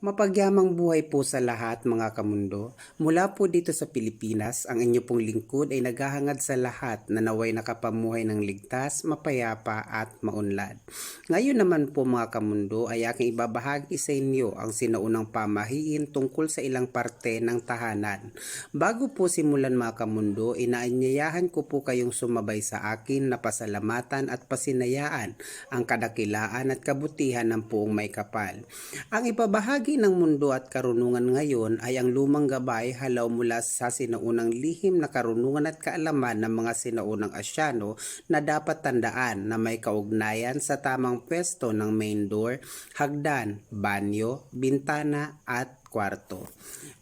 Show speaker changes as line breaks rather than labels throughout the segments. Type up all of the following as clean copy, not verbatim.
Mapagyamang buhay po sa lahat mga kamundo. Mula po dito sa Pilipinas, ang inyo pong lingkod ay naghahangad sa lahat na naway nakapamuhay ng ligtas, mapayapa at maunlad. Ngayon naman po mga kamundo ay aking ibabahagi sa inyo ang sinaunang pamahiin tungkol sa ilang parte ng tahanan. Bago po simulan mga kamundo, inaanyayahan ko po kayong sumabay sa akin na pasalamatan at pasinayaan ang kadakilaan at kabutihan ng poong may kapal. Ang ibabahagi ng mundo at karunungan ngayon ay ang lumang gabay halaw mula sa sinaunang lihim na karunungan at kaalaman ng mga sinaunang Asyano na dapat tandaan na may kaugnayan sa tamang pwesto ng main door, hagdan, banyo, bintana at kwarto.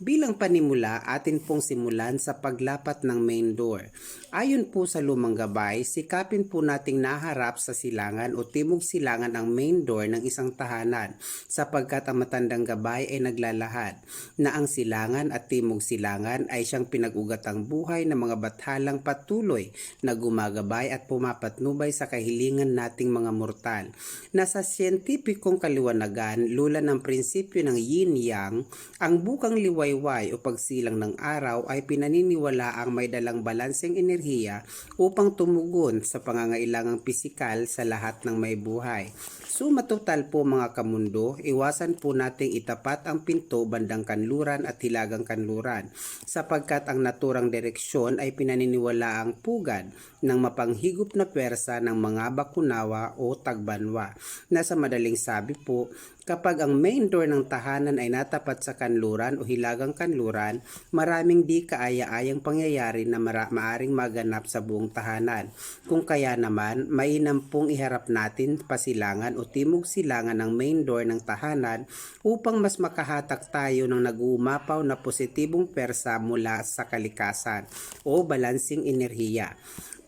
Bilang panimula, atin pong simulan sa paglapat ng main door. Ayon po sa lumang gabay, sikapin po nating naharap sa silangan o timog silangan ang main door ng isang tahanan sapagkat ang matandang gabay ay naglalahad na ang silangan at timog silangan ay siyang pinag-ugatang buhay ng mga bathalang patuloy na gumagabay at pumapatnubay sa kahilingan nating mga mortal. Nasa siyentipikong kaliwanagan, lula ng prinsipyo ng yin-yang, ang bukang liwayway o pagsilang ng araw ay pinaniniwalaang may dalang balanseng enerhiya upang tumugon sa pangangailangang pisikal sa lahat ng may buhay. So matotal po mga kamundo, iwasan po nating itapat ang pinto bandang kanluran at hilagang kanluran sapagkat ang naturang direksyon ay pinaniniwalaang pugad ng mapanghigop na pwersa ng mga bakunawa o tagbanwa na sa madaling sabi po, kapag ang main door ng tahanan ay natapat sa kanluran o hilagang kanluran, maraming di kaaya-ayang pangyayari na maaring maganap sa buong tahanan. Kung kaya naman, mainam pong iharap natin pasilangan o timog silangan ng main door ng tahanan upang mas makahatak tayo ng nag-uumapaw na positibong persa mula sa kalikasan o balansing enerhiya.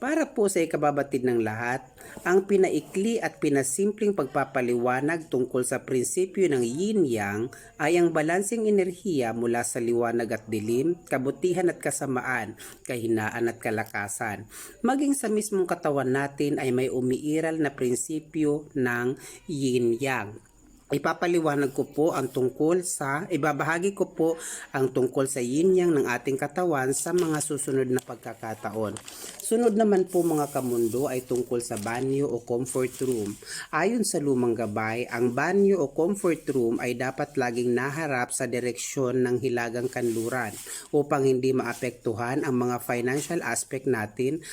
Para po sa ikababatid ng lahat, ang pinaikli at pinasimpleng pagpapaliwanag tungkol sa prinsipyo ng yin-yang ay ang balansing enerhiya mula sa liwanag at dilim, kabutihan at kasamaan, kahinaan at kalakasan. Maging sa mismong katawan natin ay may umiiral na prinsipyo ng yin-yang. Ibabahagi ko po ang tungkol sa yin-yang ng ating katawan sa mga susunod na pagkakataon. Sunod naman po mga kamundo ay tungkol sa banyo o comfort room. Ayon sa lumang gabay, ang banyo o comfort room ay dapat laging naharap sa direksyon ng hilagang kanluran upang hindi maapektuhan ang mga financial aspect natin.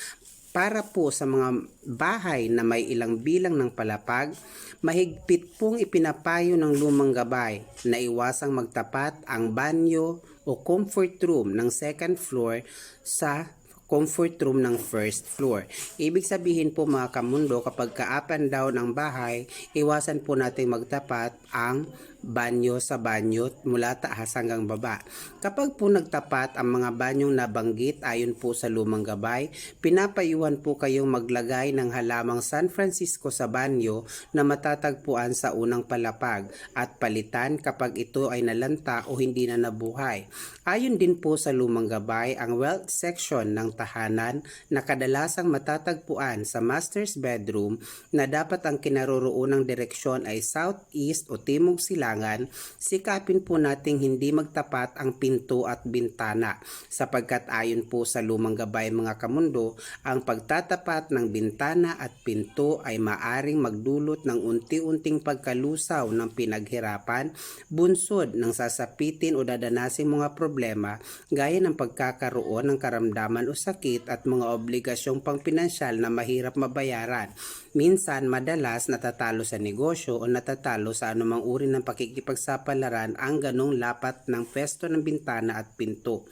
Para po sa mga bahay na may ilang bilang ng palapag, mahigpit pong ipinapayo ng lumang gabay na iwasang magtapat ang banyo o comfort room ng second floor sa comfort room ng first floor. Ibig sabihin po mga kamundo, kapag ka-up and down ang bahay, iwasan po natin magtapat ang banyo sa banyo mula taas hanggang baba. Kapag po nagtapat ang mga banyong nabanggit ayon po sa lumang gabay, pinapayuhan po kayong maglagay ng halamang San Francisco sa banyo na matatagpuan sa unang palapag at palitan kapag ito ay nalanta o hindi na nabuhay. Ayon din po sa lumang gabay, ang wealth section ng tahanan na kadalasang matatagpuan sa master's bedroom na dapat ang kinaroroonang direksyon ay southeast o timog silangan, sikapin po nating hindi magtapat ang pinto at bintana sapagkat ayon po sa lumang gabay mga kamundo, ang pagtatapat ng bintana at pinto ay maaring magdulot ng unti-unting pagkalusaw ng pinaghirapan, bunsod ng sasapitin o dadanasing mga problema gaya ng pagkakaroon ng karamdaman o sakit at mga obligasyong pangpinansyal na mahirap mabayaran. Minsan, madalas natatalo sa negosyo o natatalo sa anumang uri ng pakikipagsapalaran ang ganong lapat ng pwesto ng bintana at pinto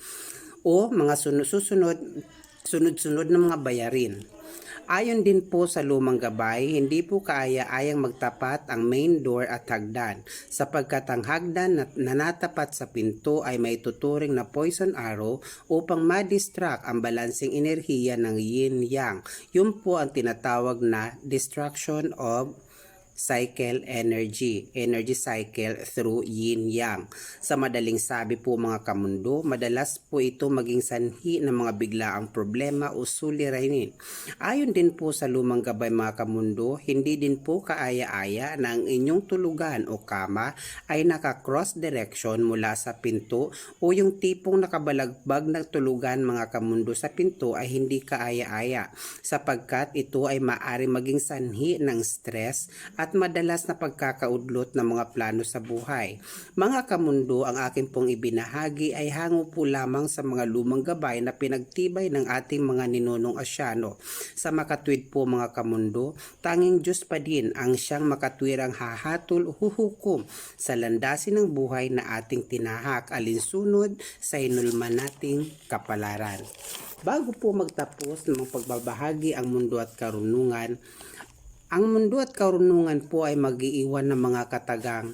o mga sunod-sunod na mga bayarin. Ayon din po sa lumang gabay, hindi po kaaya-ayang magtapat ang main door at hagdan sapagkat ang hagdan na natapat sa pinto ay may tuturing na poison arrow upang ma-distract ang balansing enerhiya ng yin-yang. Yun po ang tinatawag na destruction of cycle energy, energy cycle through yin-yang. Sa madaling sabi po mga kamundo, madalas po ito maging sanhi ng mga biglaang problema o suliranin. Ayon din po sa lumang gabay mga kamundo, hindi din po kaaya-aya na ang inyong tulugan o kama ay naka-cross direction mula sa pinto o yung tipong nakabalagbag na tulugan mga kamundo sa pinto ay hindi kaaya-aya sapagkat ito ay maaari maging sanhi ng stress at madalas na pagkakaudlot ng mga plano sa buhay. Mga kamundo, ang akin pong ibinahagi ay hango po lamang sa mga lumang gabay na pinagtibay ng ating mga ninunong Asyano. Sa makatwid po mga kamundo, tanging Diyos pa din ang siyang makatwirang hahatol o huhukom sa landasin ng buhay na ating tinahak alinsunod sa hinulman nating kapalaran. Bago po magtapos ng pagbabahagi ang mundo at karunungan, ang mundo at karunungan po ay mag-iiwan ng mga katagang.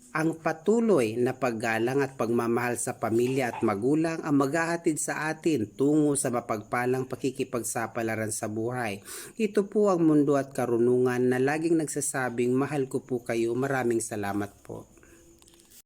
Ang patuloy na paggalang at pagmamahal sa pamilya at magulang ang maghahatid sa atin tungo sa mapagpalang pakikipagsapalaran sa buhay. Ito po ang mundo at karunungan na laging nagsasabing mahal ko po kayo. Maraming salamat po.